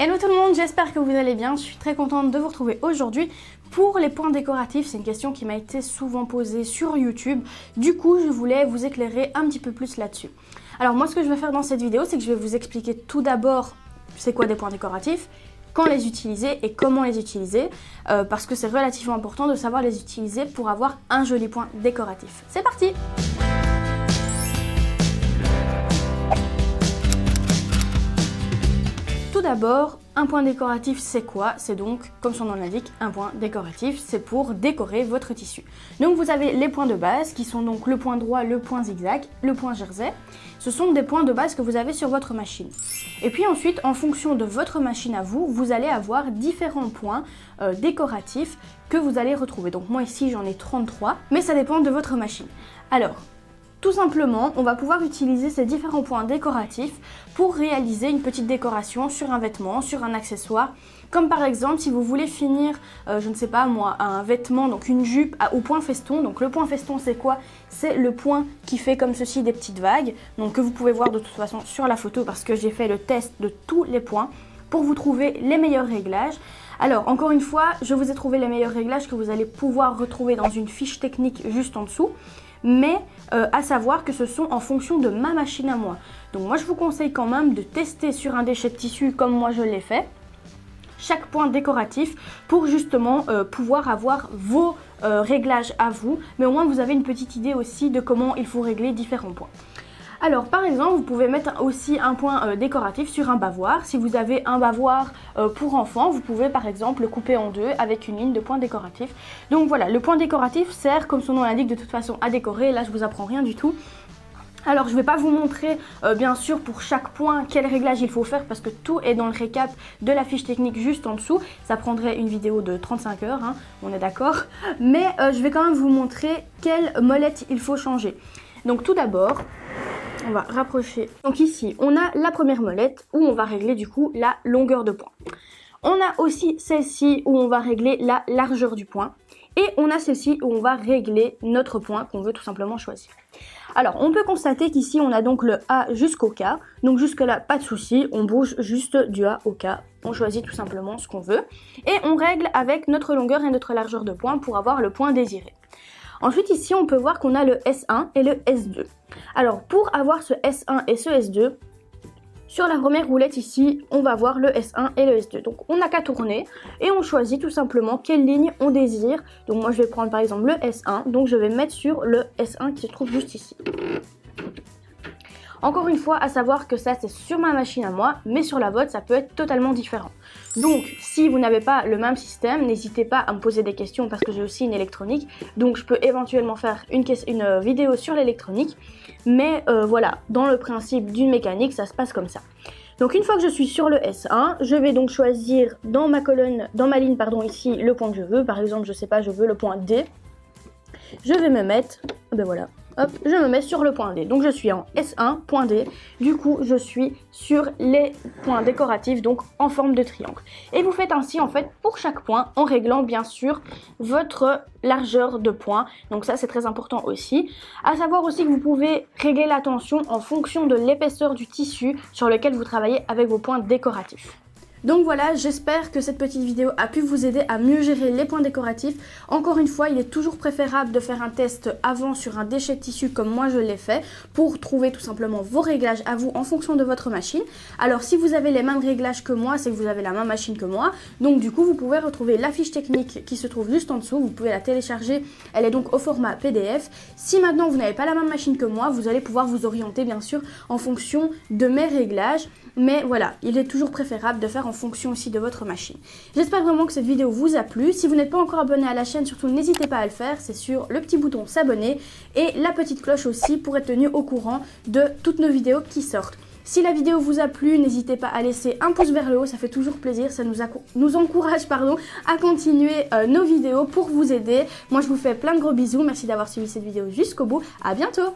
Hello tout le monde, j'espère que vous allez bien. Je suis très contente de vous retrouver aujourd'hui pour les points décoratifs. C'est une question qui m'a été souvent posée sur YouTube. Du coup, je voulais vous éclairer un petit peu plus là-dessus. Alors moi, ce que je vais faire dans cette vidéo, c'est que je vais vous expliquer tout d'abord c'est quoi des points décoratifs, quand les utiliser et comment les utiliser, parce que c'est relativement important de savoir les utiliser pour avoir un joli point décoratif. C'est parti! Tout d'abord, un point décoratif c'est quoi? C'est donc, comme son nom l'indique, un point décoratif, c'est pour décorer votre tissu. Donc vous avez les points de base qui sont donc le point droit, le point zigzag, le point jersey. Ce sont des points de base que vous avez sur votre machine. Et puis ensuite, en fonction de votre machine à vous, vous allez avoir différents points décoratifs que vous allez retrouver. Donc moi ici j'en ai 33, mais ça dépend de votre machine. Alors, tout simplement, on va pouvoir utiliser ces différents points décoratifs pour réaliser une petite décoration sur un vêtement, sur un accessoire. Comme par exemple, si vous voulez finir, je ne sais pas moi, un vêtement, donc une jupe au point feston. Donc le point feston, c'est quoi? C'est le point qui fait comme ceci des petites vagues. Donc que vous pouvez voir de toute façon sur la photo parce que j'ai fait le test de tous les points pour vous trouver les meilleurs réglages. Alors, encore une fois, je vous ai trouvé les meilleurs réglages que vous allez pouvoir retrouver dans une fiche technique juste en dessous. Mais à savoir que ce sont en fonction de ma machine à moi. Donc moi je vous conseille quand même de tester sur un déchet de tissu comme moi je l'ai fait, chaque point décoratif pour justement pouvoir avoir vos réglages à vous, mais au moins vous avez une petite idée aussi de comment il faut régler différents points. Alors par exemple, vous pouvez mettre aussi un point décoratif sur un bavoir. Si vous avez un bavoir pour enfants, vous pouvez par exemple le couper en deux avec une ligne de points décoratifs. Donc voilà, le point décoratif sert, comme son nom l'indique, de toute façon à décorer. Là, je vous apprends rien du tout. Alors je ne vais pas vous montrer bien sûr pour chaque point quel réglage il faut faire parce que tout est dans le récap de la fiche technique juste en dessous. Ça prendrait une vidéo de 35 heures, hein, on est d'accord. Mais je vais quand même vous montrer quelle molette il faut changer. Donc tout d'abord, on va rapprocher. Donc ici, on a la première molette où on va régler du coup la longueur de point. On a aussi celle-ci où on va régler la largeur du point. Et on a celle-ci où on va régler notre point qu'on veut tout simplement choisir. Alors, on peut constater qu'ici, on a donc le A jusqu'au K. Donc jusque là, pas de souci, on bouge juste du A au K. On choisit tout simplement ce qu'on veut. Et on règle avec notre longueur et notre largeur de point pour avoir le point désiré. Ensuite, ici, on peut voir qu'on a le S1 et le S2. Alors, pour avoir ce S1 et ce S2, sur la première roulette ici, on va voir le S1 et le S2. Donc, on n'a qu'à tourner et on choisit tout simplement quelle ligne on désire. Donc, moi, je vais prendre par exemple le S1. Donc, je vais mettre sur le S1 qui se trouve juste ici. Encore une fois, à savoir que ça, c'est sur ma machine à moi, mais sur la vôtre, ça peut être totalement différent. Donc, si vous n'avez pas le même système, n'hésitez pas à me poser des questions parce que j'ai aussi une électronique. Donc, je peux éventuellement faire une vidéo sur l'électronique. Mais voilà, dans le principe d'une mécanique, ça se passe comme ça. Donc, une fois que je suis sur le S1, je vais donc choisir dans ma colonne, dans ma ligne, pardon, ici, le point que je veux. Par exemple, je sais pas, je veux le point D. Je vais me mettre, ben voilà. Hop, je me mets sur le point D. Donc je suis en S1, point D. Du coup, je suis sur les points décoratifs, donc en forme de triangle. Et vous faites ainsi en fait pour chaque point en réglant bien sûr votre largeur de point. Donc ça, c'est très important aussi. À savoir aussi que vous pouvez régler la tension en fonction de l'épaisseur du tissu sur lequel vous travaillez avec vos points décoratifs. Donc voilà, j'espère que cette petite vidéo a pu vous aider à mieux gérer les points décoratifs. Encore une fois, il est toujours préférable de faire un test avant sur un déchet de tissu comme moi je l'ai fait pour trouver tout simplement vos réglages à vous en fonction de votre machine. Alors si vous avez les mêmes réglages que moi, c'est que vous avez la même machine que moi. Donc du coup, vous pouvez retrouver la fiche technique qui se trouve juste en dessous. Vous pouvez la télécharger, elle est donc au format PDF. Si maintenant vous n'avez pas la même machine que moi, vous allez pouvoir vous orienter bien sûr en fonction de mes réglages. Mais voilà, il est toujours préférable de faire en fonction aussi de votre machine. J'espère vraiment que cette vidéo vous a plu. Si vous n'êtes pas encore abonné à la chaîne, surtout n'hésitez pas à le faire. C'est sur le petit bouton s'abonner et la petite cloche aussi pour être tenu au courant de toutes nos vidéos qui sortent. Si la vidéo vous a plu, n'hésitez pas à laisser un pouce vers le haut, ça fait toujours plaisir, ça nous encourage à continuer nos vidéos pour vous aider. Moi je vous fais plein de gros bisous, merci d'avoir suivi cette vidéo jusqu'au bout, à bientôt!